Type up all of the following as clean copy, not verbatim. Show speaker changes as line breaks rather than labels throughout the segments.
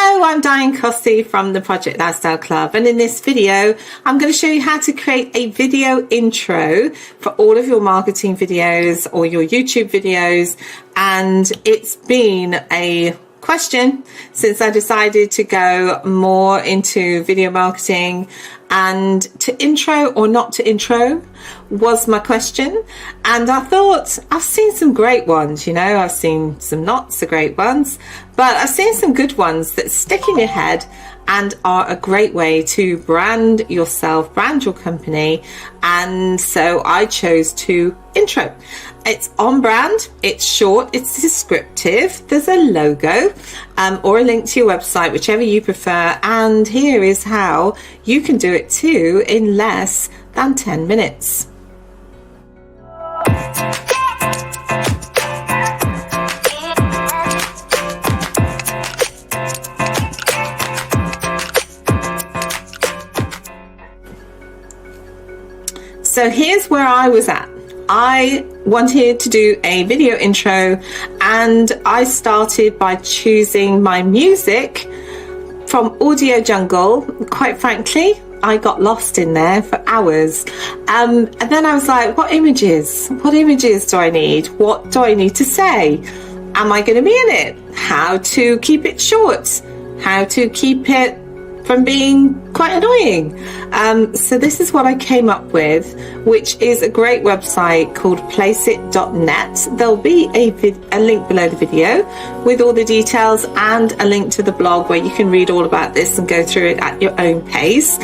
Hello, I'm Diane Cossey from the Project Lifestyle Club, and in this video I'm going to show you how to create a video intro for all of your marketing videos or your YouTube videos. And it's been a question since I decided to go more into video marketing, and to intro or not to intro was my question. And I thought, I've seen some great ones, you know, I've seen some not so great ones, but I've seen some good ones that stick in your head and are a great way to brand yourself, brand your company. And so I chose to intro. It's on brand, it's short, it's descriptive, there's a logo or a link to your website, whichever you prefer. And here is how you can do it too in less than 10 minutes. So here's where I was at. I wanted to do a video intro, and I started by choosing my music from Audio Jungle. Quite frankly, I got lost in there for hours. And then I was like, what images do I need? What do I need to say? Am I going to be in it? How to keep it short? How to keep it from being quite annoying? So this is what I came up with, which is a great website called PlaceIt.net. There'll be a link below the video with all the details, and a link to the blog where you can read all about this and go through it at your own pace.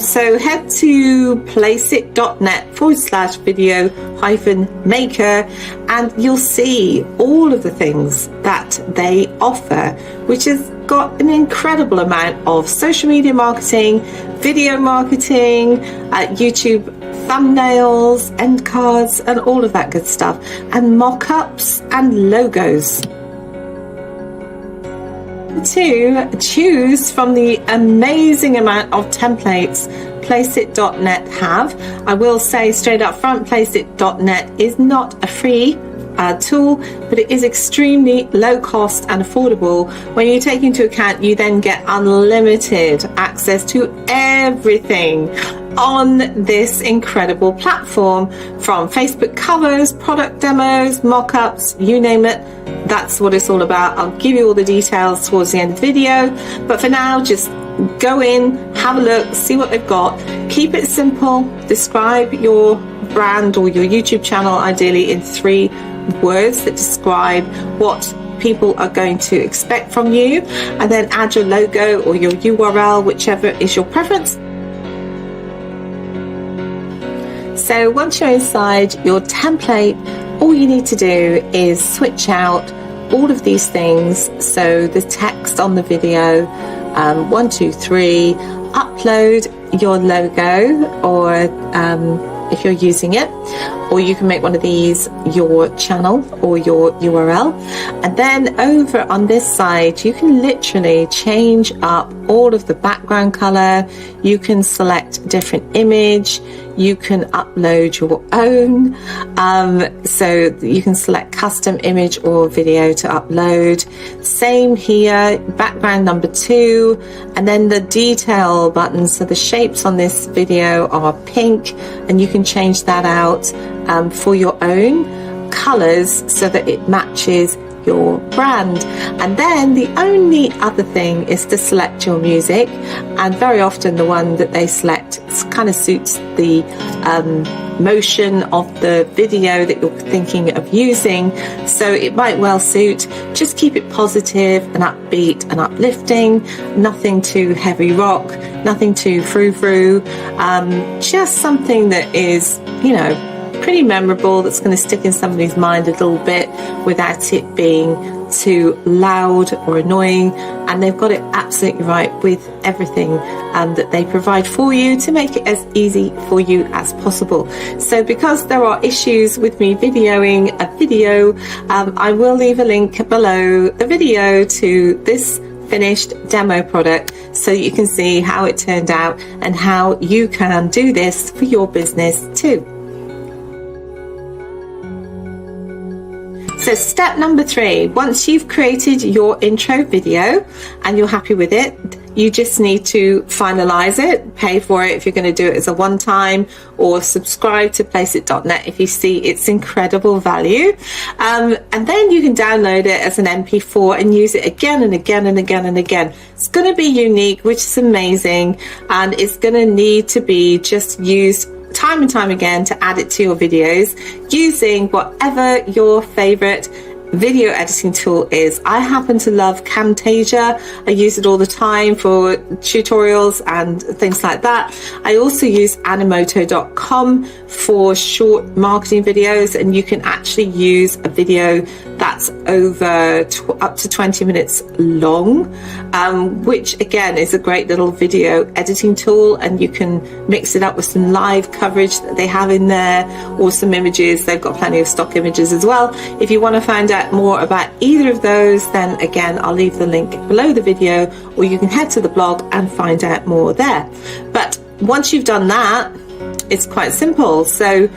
So head to placeit.net/video-maker, and you'll see all of the things that they offer, which is got an incredible amount of social media marketing, video marketing, YouTube thumbnails, end cards, and all of that good stuff, and mock-ups and logos. To choose from the amazing amount of templates PlaceIt.net have. I will say straight up front, PlaceIt.net is not a free tool, but it is extremely low cost and affordable. When you take into account, you then get unlimited access to everything on this incredible platform, from Facebook covers, product demos, mock-ups, you name it. That's what it's all about. I'll give you all the details towards the end of the video, but for now, just go in, have a look, see what they've got. Keep it simple. Describe your brand or your YouTube channel ideally in 3 words that describe what people are going to expect from you, and then add your logo or your URL, whichever is your preference. So once you're inside your template, all you need to do is switch out all of these things. So the text on the video, 1, 2, 3, upload your logo, or if you're using it, or you can make one of these your channel or your URL. And then over on this side, you can literally change up all of the background color. You can select a different image. You can upload your own. So you can select custom image or video to upload. Same here, background number 2, and then the detail button. So the shapes on this video are pink, and you can change that out for your own colors so that it matches your brand. And then the only other thing is to select your music, and very often the one that they select kind of suits the motion of the video that you're thinking of using, so it might well suit. Just keep it positive and upbeat and uplifting, nothing too heavy rock, nothing too frou-frou, just something that is, you know, pretty memorable, that's going to stick in somebody's mind a little bit without it being too loud or annoying. And they've got it absolutely right with everything that they provide for you to make it as easy for you as possible. So because there are issues with me videoing a video, I will leave a link below the video to this finished demo product so you can see how it turned out and how you can do this for your business too. So step number 3, once you've created your intro video and you're happy with it, you just need to finalize it, pay for it if you're going to do it as a one-time, or subscribe to PlaceIt.net if you see its incredible value. And then you can download it as an MP4 and use it again and again and again and again. It's going to be unique, which is amazing, and it's going to need to be just used time and time again to add it to your videos using whatever your favorite video editing tool is. I happen to love Camtasia. I use it all the time for tutorials and things like that. I also use Animoto.com for short marketing videos, and you can actually use a video that's over up to 20 minutes long, which again is a great little video editing tool, and you can mix it up with some live coverage that they have in there, or some images. They've got plenty of stock images as well. If you want to find out more about either of those, then again I'll leave the link below the video, or you can head to the blog and find out more there. But once you've done that, it's quite simple. So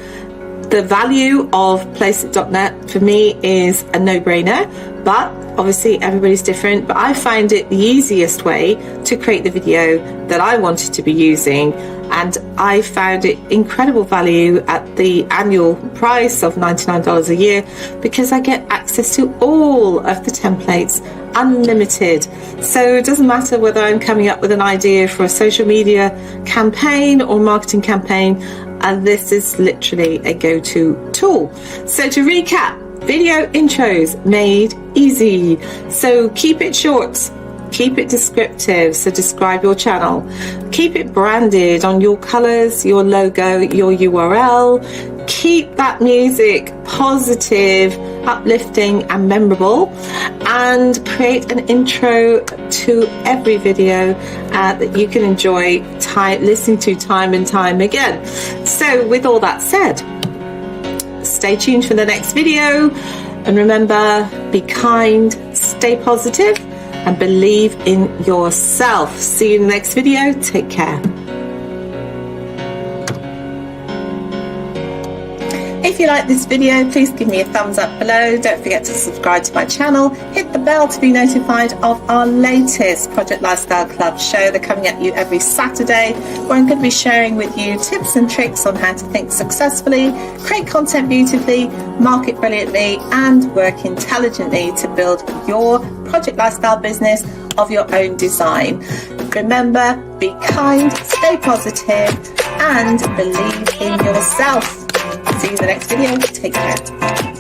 the value of PlaceIt.net for me is a no-brainer, but obviously everybody's different. But I find it the easiest way to create the video that I wanted to be using, and I found it incredible value at the annual price of $99 a year, because I get access to all of the templates, unlimited. So it doesn't matter whether I'm coming up with an idea for a social media campaign or marketing campaign, and this is literally a go-to tool. So to recap, video intros made easy. So keep it short, keep it descriptive, so describe your channel. Keep it branded on your colors, your logo, your URL. Keep that music positive, uplifting and memorable, and create an intro to every video that you can enjoy listening to time and time again. So with all that said, stay tuned for the next video, and remember, be kind, stay positive, and believe in yourself. See you in the next video. Take care. If you like this video, please give me a thumbs up below. Don't forget to subscribe to my channel. Hit the bell to be notified of our latest Project Lifestyle Club show. They're coming at you every Saturday, where I'm going to be sharing with you tips and tricks on how to think successfully, create content beautifully, market brilliantly, and work intelligently to build your project lifestyle business of your own design. Remember, be kind, stay positive, and believe in yourself. See you in the next video. Take care.